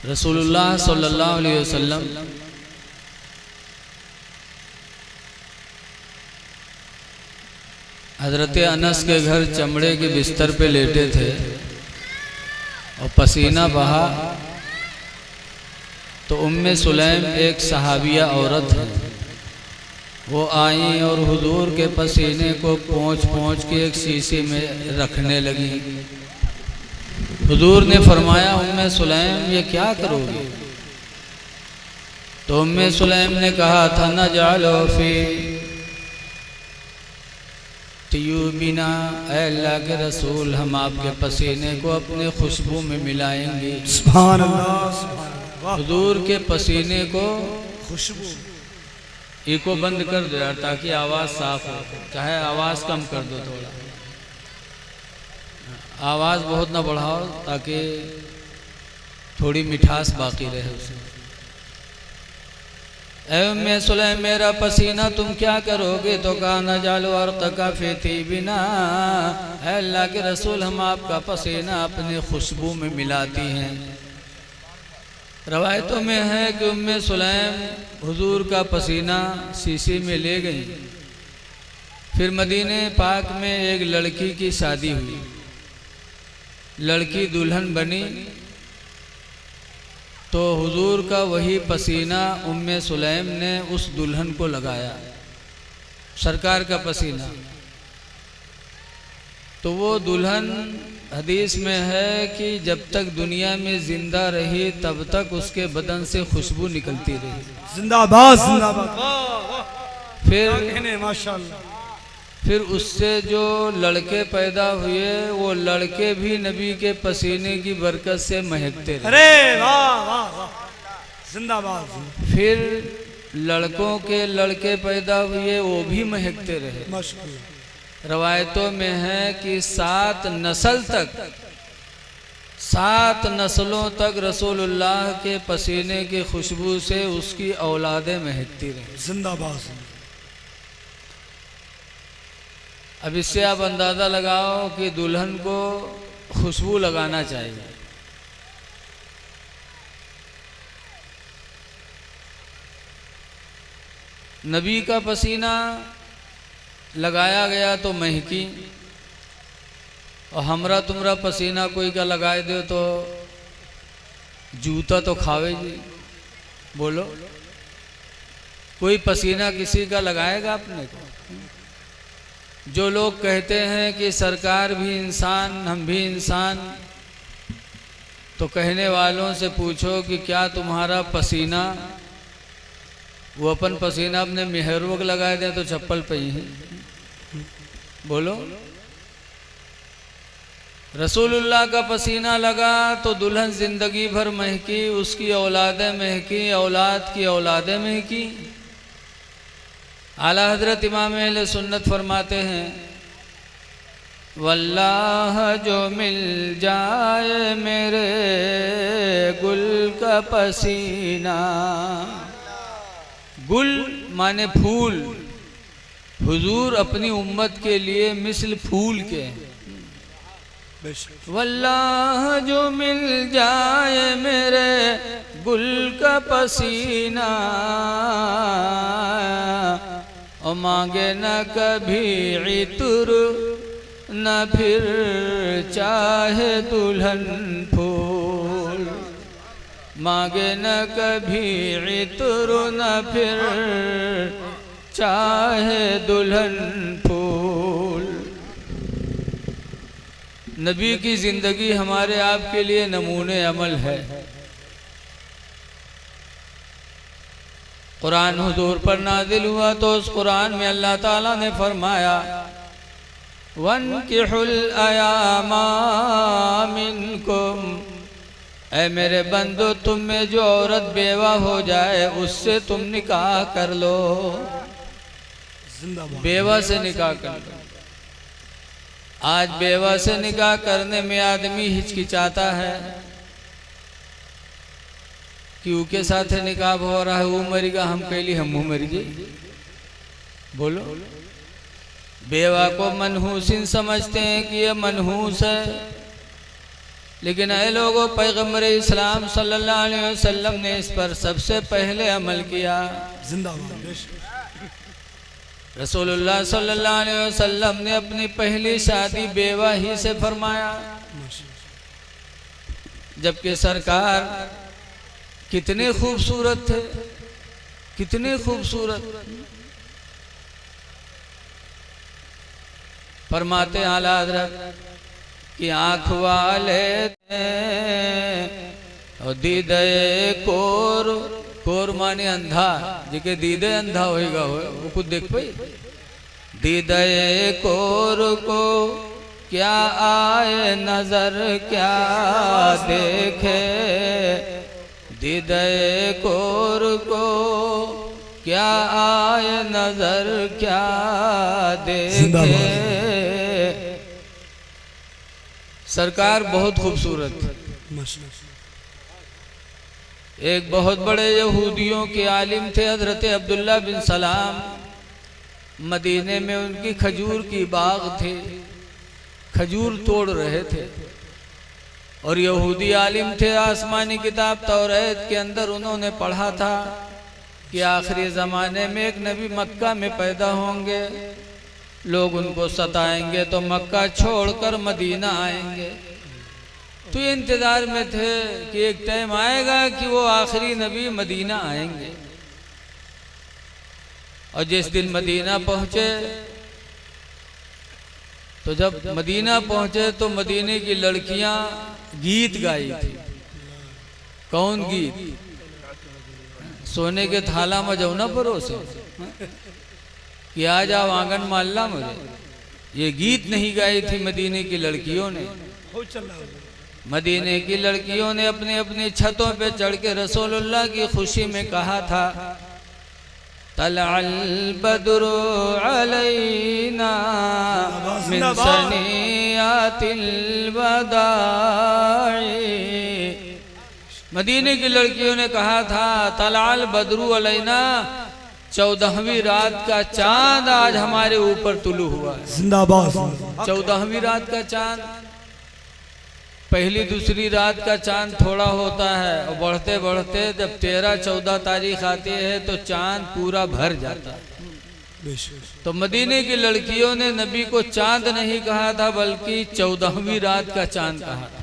रसूलुल्लाह सल्लल्लाहु अलैहि वसल्लम हजरत अनस के घर चमड़े के बिस्तर पे लेटे थे और पसीना बहा तो उम्मे सुलैम एक सहाबिया औरत है, वो आई और हुजूर के पसीने को पोंछ पोंछ के एक शीशी में रखने लगी। हुजूर ने फरमाया, उम्मे सुलैम ये क्या करोगे? तो उम्मे सुलैम ने कहा था, न जालो फी तियूबिना, ऐ अल्लाह के रसूल हम आपके पसीने को अपने खुशबू में मिलाएंगे। सुभान अल्लाह। हुजूर के पसीने को खुशबू इको बंद कर दो यार, ताकि आवाज़ साफ हो, चाहे आवाज़ कम कर दो, थोड़ा आवाज़ बहुत ना बढ़ाओ ताकि थोड़ी मिठास बाकी रहे उसमें। ऐ उम्मे सुलैम मेरा पसीना तुम क्या करोगे? तो कहा, न जालो अर्क़का फ़ी तीबिना, ऐ अल्लाह के रसूल हम आपका पसीना अपने खुशबू में मिलाती हैं। रवायतों में है कि उम्मे सुलैम हुजूर का पसीना शीशी में ले गई। फिर मदीने पाक में एक लड़की की शादी हुई, लड़की दुल्हन बनी तो हुजूर का वही पसीना उम्मे सुलैम ने उस दुल्हन को लगाया, सरकार का पसीना। तो वो दुल्हन हदीस में है कि जब तक दुनिया में जिंदा रही तब तक उसके बदन से खुशबू निकलती रही। जिंदाबाद जिंदाबाद। फिर माशाअल्लाह। फिर उससे जो लड़के पैदा हुए वो लड़के भी नबी के पसीने की बरकत से महकते रहे। अरे वाह वाह वाह, जिंदाबाद। फिर लड़कों के लड़के पैदा हुए वो भी महकते रहे। माशाअल्लाह। रवायतों में है कि 7 नस्ल तक, 7 नस्लों तक रसूलुल्लाह के पसीने की खुशबू से उसकी औलादें महकती रही। जिंदाबाद। अब इससे आप अंदाज़ा लगाओ कि दुल्हन को खुशबू लगाना चाहिए। नबी का पसीना लगाया गया तो महकी, और हमरा तुमरा पसीना कोई का लगाए दो तो जूता तो खावे जी। बोलो, कोई पसीना किसी का लगाएगा अपने को? जो लोग कहते हैं कि सरकार भी इंसान हम भी इंसान, तो कहने वालों से पूछो कि क्या तुम्हारा पसीना, वो अपन पसीना अपने मेहरों को लगाए दें तो चप्पल पे ही है। बोलो, रसूलुल्लाह का पसीना लगा तो दुल्हन जिंदगी भर महकी, उसकी औलादें महकी, औलाद की औलादें महकी। आला हजरत इमाम अहले सुन्नत फरमाते हैं, वल्लाह जो मिल जाए मेरे गुल का पसीना। गुल माने फूल, हुजूर अपनी उम्मत के लिए मिसल फूल के। वल्लाह जो मिल जाए मेरे गुल का पसीना, और मांगे न कभी इत्र न फिर चाहे दुल्हन फूल, मांगे न कभी इत्र न फिर चाहे दुल्हन फूल। नबी की जिंदगी हमारे आपके लिए नमूने अमल है। कुरान हुजूर पर नाजिल हुआ तो उस कुरान में अल्लाह ताला ने फरमाया, वन्किहुल अयामा मिनकुम, ऐ मेरे बंदो तुम में जो औरत बेवा हो जाए उससे तुम निकाह कर लो। बेवा से निकाह कर लो। आज बेवा से निकाह करने में आदमी हिचकिचाता है कि उसके साथ निकाह हो रहा है, वो मरेगा हम कैली हम मर गए। बोलो, बेवा को मनहूसिन समझते हैं कि ये मनहूस है, लेकिन ऐ लोगों, पैगम्बर इस्लाम सल्लल्लाहु अलैहि वसल्लम ने इस पर सबसे पहले अमल किया। जिंदाबाद। रसूलुल्लाह सल्लल्लाहु अलैहि वसल्लम ने अपनी पहली शादी बेवा ही से फरमाया, जबकि सरकार कितने खूबसूरत थे, कितने खूबसूरत। फरमाते आला हज़रत कि आँख वाले और दीदे कोर, कोर माने अंधा, जिके दीदे अंधा होएगा वो कुछ देख पाई। दीदे कोर को क्या आए नजर क्या देखे, दीदे कोर को क्या आए नजर क्या देखे। सरकार बहुत खूबसूरत है। एक बहुत बड़े यहूदियों के आलिम थे हजरत अब्दुल्ला बिन सलाम। मदीने में उनकी खजूर की बाग थे, खजूर तोड़ रहे थे। और यहूदी आलिम थे, आसमानी किताब तौरात के अंदर उन्होंने पढ़ा था कि आखिरी ज़माने में एक नबी मक्का में पैदा होंगे, लोग उनको सताएंगे तो मक्का छोड़कर मदीना आएंगे। तो ये इंतज़ार में थे कि एक टाइम आएगा कि वो आखिरी नबी मदीना आएंगे। और जिस दिन मदीना पहुँचे, तो जब मदीना पहुँचे तो मदीने की लड़कियां गीत गाई थी। कौन गीत? सोने के थाला में जाओ ना परोसे कि आ जाओ आंगन माल्ला मुझे। ये गीत नहीं गाई थी मदीने की लड़कियों ने। मदीने की लड़कियों ने अपने अपनी छतों पे चढ़ के रसूलुल्लाह की खुशी में कहा था, तलअल बद्रु अलैना मिन सनियातिल वदाई। मदीने की लड़कियों ने कहा था, तलअल बद्रु अलैना, 14वीं रात का चांद आज हमारे ऊपर तुलू हुआ है। जिंदाबाद। 14वीं रात का चांद, पहली दूसरी रात का चांद थोड़ा होता है और बढ़ते बढ़ते जब 13-14 तारीख आती है तो चांद पूरा भर जाता है। तो मदीने की लड़कियों ने नबी को चांद नहीं कहा था बल्कि 14वीं रात का चांद कहा था।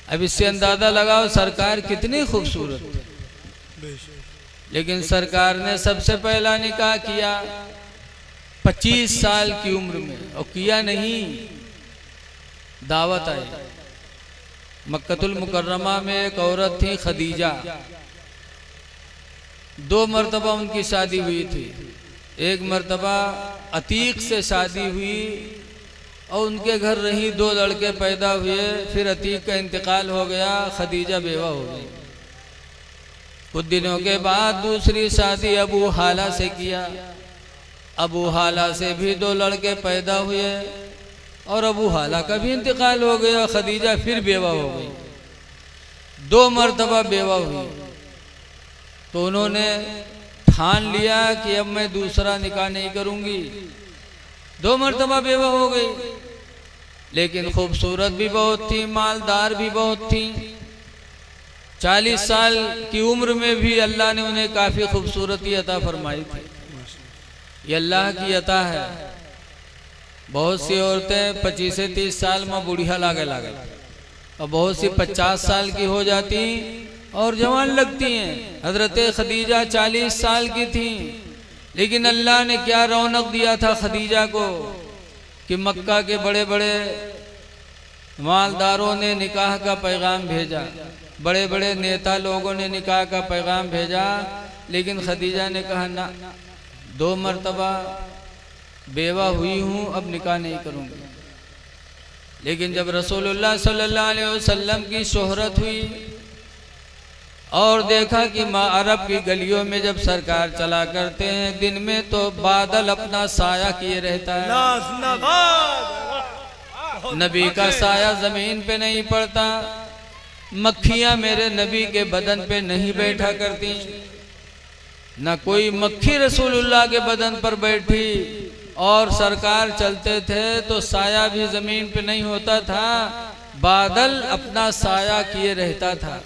अब इससे अंदाजा लगाओ सरकार कितनी खूबसूरत। लेकिन सरकार ने सबसे पहला निकाह किया 25 साल की उम्र में, और किया नहीं, दावत आई। मक्कतुल मुकर्रमा में एक औरत थी खदीजा, 2 मरतबा उनकी शादी हुई थी। एक मरतबा अतीक से शादी हुई और उनके घर रही, 2 लड़के पैदा हुए। फिर अतीक का इंतकाल हो गया, खदीजा बेवा हो गई। कुछ दिनों के बाद दूसरी शादी अबू हाला से किया। अबू हाला से भी 2 लड़के पैदा हुए और अबू हाला का भी इंतकाल हो गया। खदीजा फिर बेवा हो गई, 2 मरतबा बेवा हुई। तो उन्होंने ठान लिया कि अब मैं दूसरा निकाह नहीं करूंगी। 2 मरतबा बेवा हो गई, लेकिन खूबसूरत भी बहुत थी, मालदार भी बहुत थी। 40 साल की उम्र में भी अल्लाह ने उन्हें काफ़ी खूबसूरती अता फरमाई थी। ये अल्लाह की अता है। बहुत सी औरतें 25 से 30 साल में बुढ़िया लागे और बहुत सी 50 साल की हो जाती और जवान लगती हैं। हजरत खदीजा 40 साल की थी, लेकिन अल्लाह ने क्या रौनक दिया था खदीजा को कि मक्का के बड़े बड़े मालदारों ने निकाह का पैगाम भेजा, बड़े बड़े नेता लोगों ने निकाह का पैगाम भेजा। लेकिन खदीजा ने कहा ना, 2 मरतबा बेवा हुई हूँ, अब निकाह नहीं करूँगी। लेकिन जब रसूलुल्लाह सल्लल्लाहु अलैहि वसल्लम की शोहरत हुई और देखा कि अरब की गलियों में जब सरकार चला करते हैं दिन में तो बादल अपना साया किए रहता है, नबी का साया जमीन पे नहीं पड़ता, मक्खियाँ मेरे नबी के बदन पे नहीं बैठा करती, न कोई मक्खी रसूलुल्लाह के बदन पर बैठी। और सरकार चलते थे तो साया भी जमीन पे नहीं होता था, बादल अपना साया किए रहता था।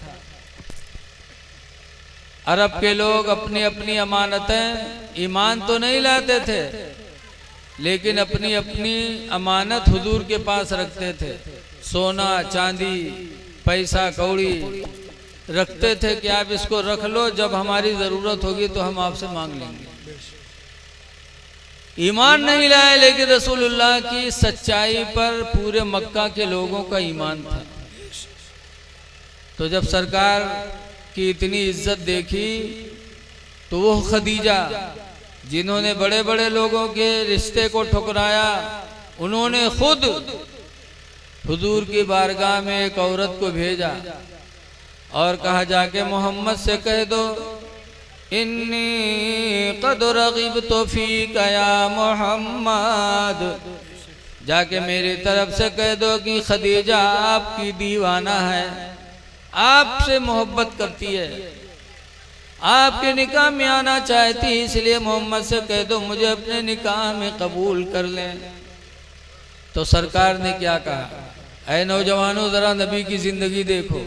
अरब के लोग अपनी अपनी अमानतें, ईमान तो नहीं लाते थे लेकिन अपनी अपनी अमानत हुजूर के पास रखते थे। सोना चांदी पैसा कौड़ी रखते थे कि आप इसको रख लो, जब हमारी जरूरत होगी तो हम आपसे मांग लेंगे। ईमान नहीं लाए लेकिन रसूलुल्लाह की सच्चाई पर पूरे मक्का के लोगों का ईमान था। तो जब सरकार की इतनी इज्जत देखी तो वो खदीजा जिन्होंने बड़े बड़े लोगों के रिश्ते को ठुकराया, उन्होंने खुद हुजूर की बारगाह में एक औरत को भेजा और कहा जाके मोहम्मद से कह दो, इन्नी क़द रग़िबतु फ़ीका या मोहम्मद, जाके मेरी तरफ से कह दो कि खदीजा आपकी दीवाना है, आपसे मोहब्बत करती है, आपके निकाह में आना चाहती, इसलिए मोहम्मद से कह दो मुझे अपने निकाह में कबूल कर लें। तो सरकार ने क्या कहा, ऐ नौजवानों जरा नबी की जिंदगी देखो।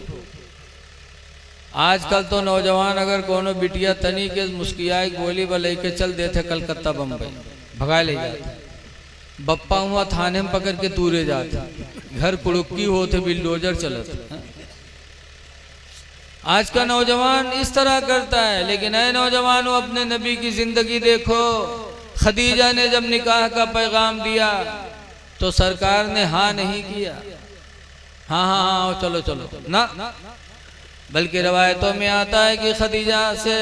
आजकल तो नौजवान अगर कोनो बिटिया तनी के मुस्कियाई बोली बोले के चल देते कलकत्ता बम्बई भगा ले जाते, बप्पा हुआ थाने में पकड़ के तूरे जाते, घर कुड़ुक्की होते बिल्डोजर चलते। आज का नौजवान इस तरह करता है। लेकिन ऐ नौजवानों अपने नबी की जिंदगी देखो। खदीजा ने जब निकाह का पैगाम दिया तो सरकार ने हाँ नहीं किया, हाँ हाँ हाँ चलो चलो ना, बल्कि रवायतों में आता है कि खदीजा से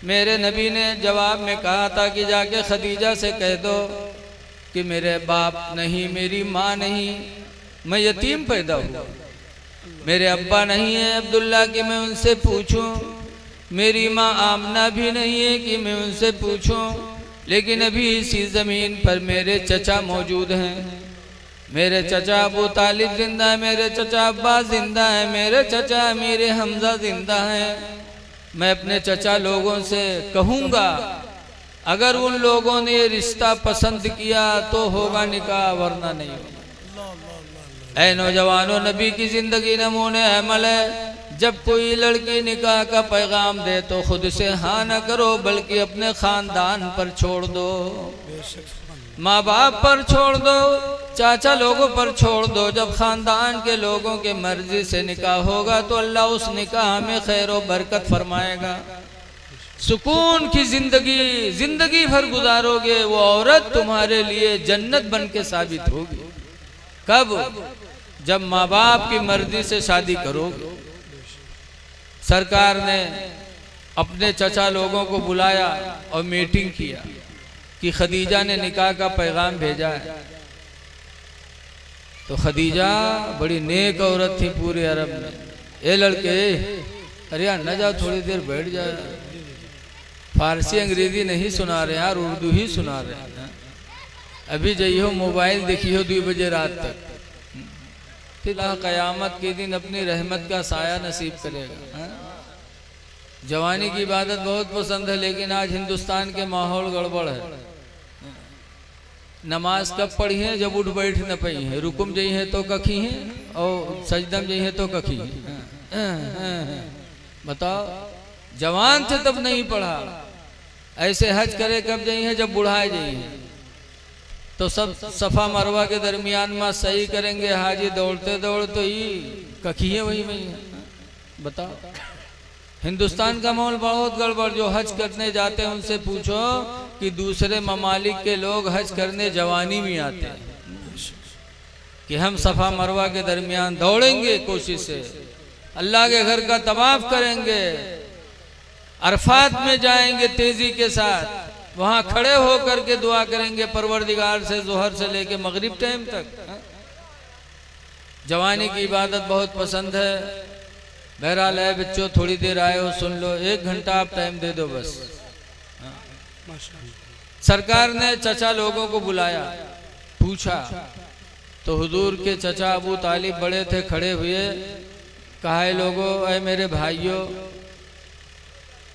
मेरे नबी ने जवाब में कहा था कि जाके खदीजा से कह दो कि मेरे बाप नहीं, मेरी माँ नहीं, मैं यतीम पैदा हुआ, मेरे अब्बा नहीं है अब्दुल्ला कि मैं उनसे पूछूं, मेरी माँ आमना भी नहीं है कि मैं उनसे पूछूं, लेकिन अभी इसी ज़मीन पर मेरे चचा मौजूद हैं। मेरे चचा अबू तालिब जिंदा है, मेरे चचा अब्बास जिंदा है, मेरे चचा अमीर हमजा जिंदा है। मैं अपने चचा लोगों से कहूँगा, अगर उन लोगों ने ये रिश्ता पसंद किया तो होगा निकाह, वरना नहीं होगा। ऐ नौजवानों नबी की जिंदगी नमूने अमल है। जब कोई लड़की निकाह का पैगाम दे तो खुद से हाँ न करो, बल्कि अपने खानदान पर छोड़ दो, माँ बाप पर छोड़ दो, चाचा लोगों पर छोड़ दो। जब खानदान के लोगों के मर्जी से निकाह होगा तो अल्लाह उस निकाह में खैर व बरकत फरमाएगा। सुकून की जिंदगी भर गुजारोगे, वो औरत तुम्हारे लिए जन्नत बन के साबित होगी। कब? जब माँ बाप की मर्जी से शादी करोगे। सरकार ने अपने चचा लोगों को बुलाया और मीटिंग किया कि खदीजा ने निकाह का पैगाम भेजा है। तो खदीजा बड़ी नेक औरत थी पूरे अरब में। ए लड़के, अरे यार न जाओ, थोड़ी देर बैठ जाए, फारसी अंग्रेजी नहीं सुना रहे यार, उर्दू ही सुना रहे हैं। अभी जइयो मोबाइल देखियो 2 बजे रात तक, अल्लाह क़यामत के दिन अपनी रहमत का साया नसीब करेगा। जवानी की इबादत बहुत पसंद है, लेकिन आज हिंदुस्तान के माहौल गड़बड़ है। नमाज कब पढ़ी है? जब उठ बैठ न पई है, रुकुम जई है तो कखी है और सजदम जई है तो कखी है। बताओ, जवान थे तब नहीं पढ़ा। ऐसे हज करे कब जई है? जब बुढ़ाए जई है। तो सब सफा मरवा के दरमियान में सही करेंगे, हाजी दौड़ते दौड़ते ही कखी है वही वही है। बताओ, हिंदुस्तान का माहौल बहुत गड़बड़। जो हज करने जाते हैं उनसे पूछो कि दूसरे ममालिक के लोग हज करने जवानी में आते हैं कि हम सफा मरवा के दरमियान दौड़ेंगे, कोशिश से अल्लाह के घर का तवाफ करेंगे, अरफात में जाएंगे तेजी के साथ, वहां खड़े होकर के दुआ करेंगे परवरदिगार से जोहर से लेके मगरिब टाइम तक। जवानी की इबादत बहुत पसंद है। बहरहाल है बच्चों, थोड़ी देर आए हो सुन लो, 1 घंटा आप टाइम दे दो बस। सरकार ने चचा लोगों को बुलाया, पूछा तो हुजूर के चचा अबू तालिब बड़े थे, खड़े हुए, कहा लोगों, ऐ मेरे भाइयों,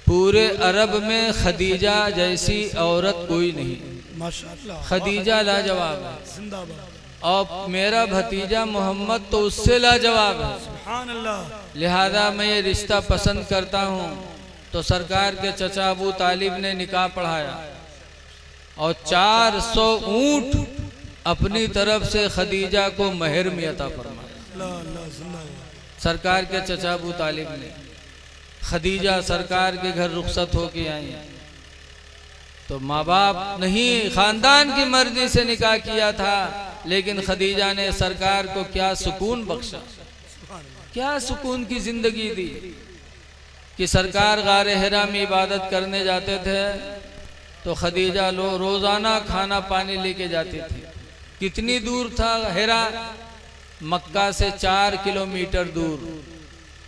पूरे अरब में खदीजा जैसी औरत कोई नहीं। माशाअल्लाह, खदीजा लाजवाब है। और मेरा भतीजा मोहम्मद तो उससे लाजवाब है, सुभान अल्लाह। लिहाजा मैं ये रिश्ता पसंद करता हूँ। तो सरकार के चचा अबू तालिब ने निकाह पढ़ाया और 400 ऊंट अपनी तरफ से खदीजा को महर में अता फरमाया। अल्लाह अल्लाह जिंदाबाद। सरकार के चचा अबू तालिब ने खदीजा सरकार के घर रुखसत होके आई तो माँ बाप नहीं, खानदान की मर्जी से निकाह किया था, लेकिन खदीजा ने सरकार को क्या सुकून बख्शा, क्या सुकून की जिंदगी दी कि सरकार गारे हिरा में इबादत करने जाते थे तो खदीजा रोजाना खाना पानी लेके जाती थी। कितनी दूर था हिरा? मक्का से 4 किलोमीटर दूर।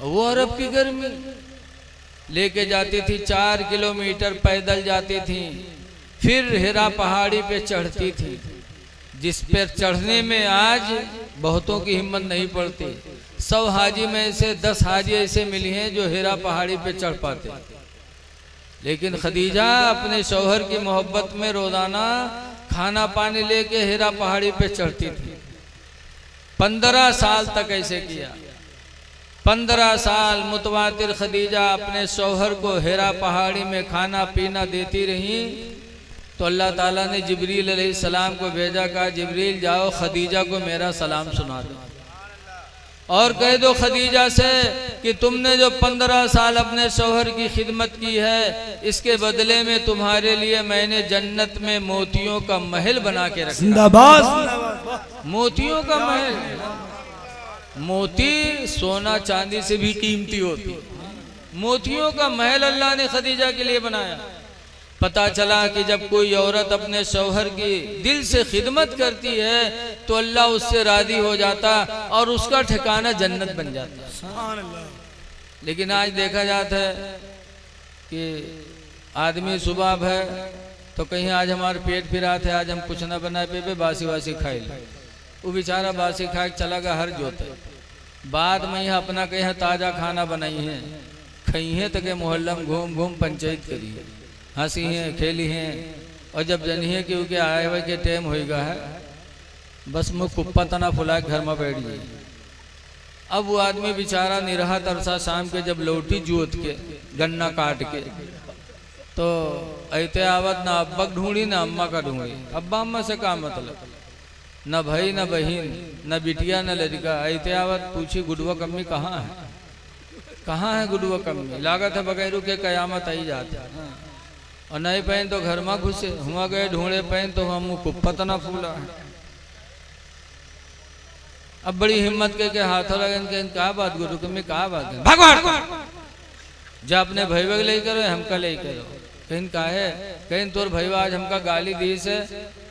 वो अरब की गर्मी लेके जाती थी, 4 किलोमीटर पैदल जाती थी, फिर हिरा पहाड़ी पे चढ़ती थी, जिस पर चढ़ने में आज बहुतों की हिम्मत नहीं पड़ती। 100 हाजी में से 10 हाजी ऐसे मिली हैं जो हिरा पहाड़ी पे चढ़ पाते, लेकिन खदीजा अपने शौहर की मोहब्बत में रोजाना खाना पानी लेके हिरा पहाड़ी पे चढ़ती थी। 15 साल तक ऐसे किया। 15 साल मुतवातिर खदीजा अपने शौहर को हिरा पहाड़ी में खाना पीना देती रही। तो अल्लाह ताला ने जिब्रील अलैहिस्सलाम को भेजा, कहा जिब्रील जाओ खदीजा को मेरा सलाम सुना दो और कह दो खदीजा से कि तुमने जो 15 साल अपने शौहर की खिदमत की है, इसके बदले में तुम्हारे लिए मैंने जन्नत में मोतियों का महल बना के रखा। जिंदाबाद। मोतियों का महल। मोती सोना चांदी से भी कीमती होती। मोतियों का महल अल्लाह ने खदीजा के लिए बनाया। पता चला कि जब कोई औरत अपने शौहर की दिल से खिदमत करती है तो अल्लाह उससे राजी हो जाता और उसका ठिकाना जन्नत बन जाता। सुभान अल्लाह। लेकिन आज देखा जाता है कि आदमी सुबह है तो कहीं आज हमारे पेट फिरा थे, आज हम कुछ ना बनाए पे बासी वासी खाई ले। वो बेचारा बासी खा के चला गया हर जोते। बाद में यहाँ अपना कहीं ताज़ा खाना बनाई है, खई है तो के मोहल्ला में घूम घूम पंचायत करी है, हंसी हैं खेली हैं। और जब जनिए क्योंकि आए हुए के टाइम होएगा है, बस मुँह कुप्पा तना फुला घर में बैठ गई। अब वो आदमी बेचारा निरहा तरसा शाम के जब लौटी जोत के गन्ना काट के तो ऐते आवत ना अब्बा ढूंढी ना अम्मा का ढूंढी। अब्बा अम्मा से का मतलब, न भाई न बहन न बिटिया न लड़का। ऐते आवत पूछी गुडुआ कम्मी कहाँ है, कहाँ है गुडुआ कम्मी? लागत है बगैरू के कयामत आई जाता। और नहीं पहन तो घर में घुसे, हुआ गए ढूंढे पहन तो हम कुप्पा तना फूला है। अब बड़ी हिम्मत के हाथों लगे, कहा बात गुरु कम्मी कहा बात है, भगवान जा अपने भैया ले करो हमका ले करो। कहीं का है, कहीं तोर भैया आज हमका गाली दी से,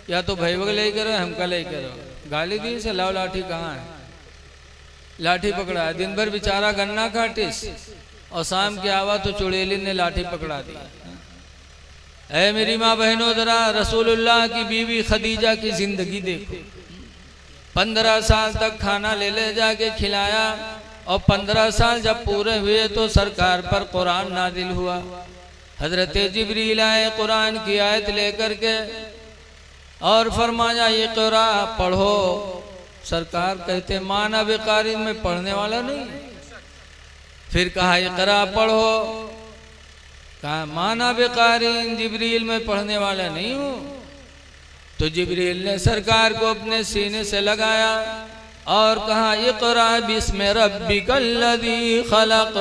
या तो भैया ले करो हमका ले करो। गाली दी से लाओ लाठी कहाँ है? लाठी पकड़ा है। दिन भर बेचारा गन्ना काटिस और शाम की आवा तो चुड़ैली ने लाठी पकड़ा दी। ऐ मेरी माँ बहनों, जरा रसूलुल्लाह की बीवी खदीजा की जिंदगी देखो। 15 साल तक खाना ले ले जाके खिलाया और 15 साल जब पूरे हुए तो सरकार पर कुरान नाजिल हुआ। हजरत जिब्रील आए कुरान की आयत लेकर के और फरमाया इक़रा पढ़ो। सरकार कहते माना बेकारी में पढ़ने वाला नहीं। फिर कहा इक़रा पढ़ो, कहा माना बेकारी जिब्रील में पढ़ने वाला नहीं हूँ। तो जिब्रील ने सरकार को अपने सीने से लगाया और कहा इक़रा बिस्मि रब्बिकल्लज़ी खलक़।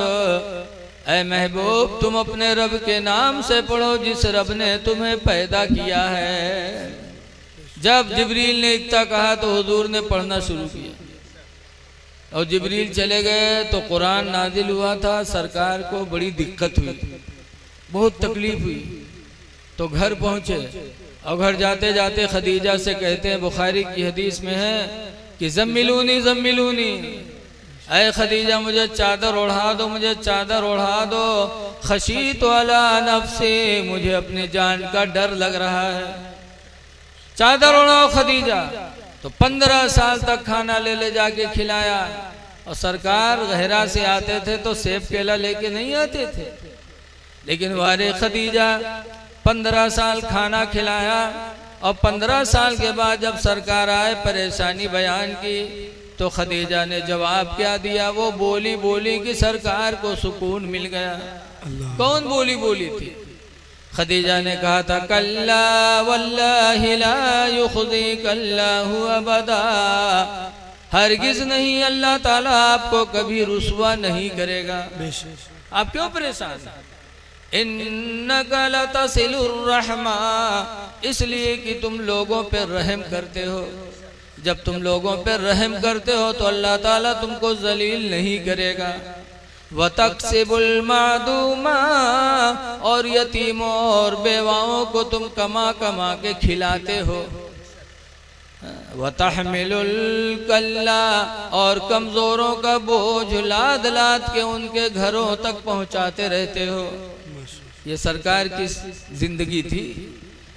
ऐ महबूब तुम अपने रब के नाम से पढ़ो जिस रब ने तुम्हें पैदा किया है। जब जिब्रील ने इतना कहा तो हुजूर ने पढ़ना शुरू किया और जिब्रील चले गए तो कुरान नाजिल हुआ था। सरकार को बड़ी दिक्कत हुई, बहुत तकलीफ हुई। तो घर पहुंचे और घर जाते जाते खदीजा से कहते हैं, बुखारी की हदीस में है कि ज़म्मिलूनी ज़म्मिलूनी, ऐ खदीजा मुझे चादर ओढ़ा दो, मुझे चादर ओढ़ा दो। खशीत अला नफ्सी, मुझे अपनी जान का डर लग रहा है, चादर ओढ़ाओ खदीजा। तो 15 साल तक खाना ले ले जाके खिलाया। और सरकार गहरा से आते थे तो सेब केला लेके नहीं आते थे, लेकिन वारे खदीजा 15 साल खाना खिलाया और 15 साल के बाद जब सरकार आए परेशानी बयान की तो खदीजा ने जवाब क्या दिया? वो बोली कि सरकार को सुकून मिल गया। कौन बोली थी? खदीजा ने कहा था कल्ला वल्लाहि ला युखज़िकल्लाहु अबदा, हरगिज नहीं, अल्लाह ताला आपको कभी रुसवा नहीं करेगा। आप क्यों परेशान हैं? इन्नका लतसिलुर रहमा, इसलिए कि तुम लोगों पर रहम करते हो। जब तुम लोगों पर रहम करते हो तो अल्लाह ताला तुमको जलील नहीं करेगा। वतक्सिबुल मादूमा, और यतीमों और बेवाओं को तुम कमा कमा के खिलाते हो। वतहमिलुल कल्ला, और कमजोरों का बोझ लाद लाद के उनके घरों तक पहुंचाते रहते हो। ये सरकार की जिंदगी थी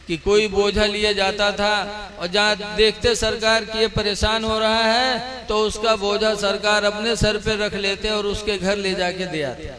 कि कोई बोझा लिए जाता था और जहाँ देखते सरकार की ये परेशान हो रहा है तो उसका बोझा सरकार अपने सर पे रख लेते और उसके घर ले जाके दे आते।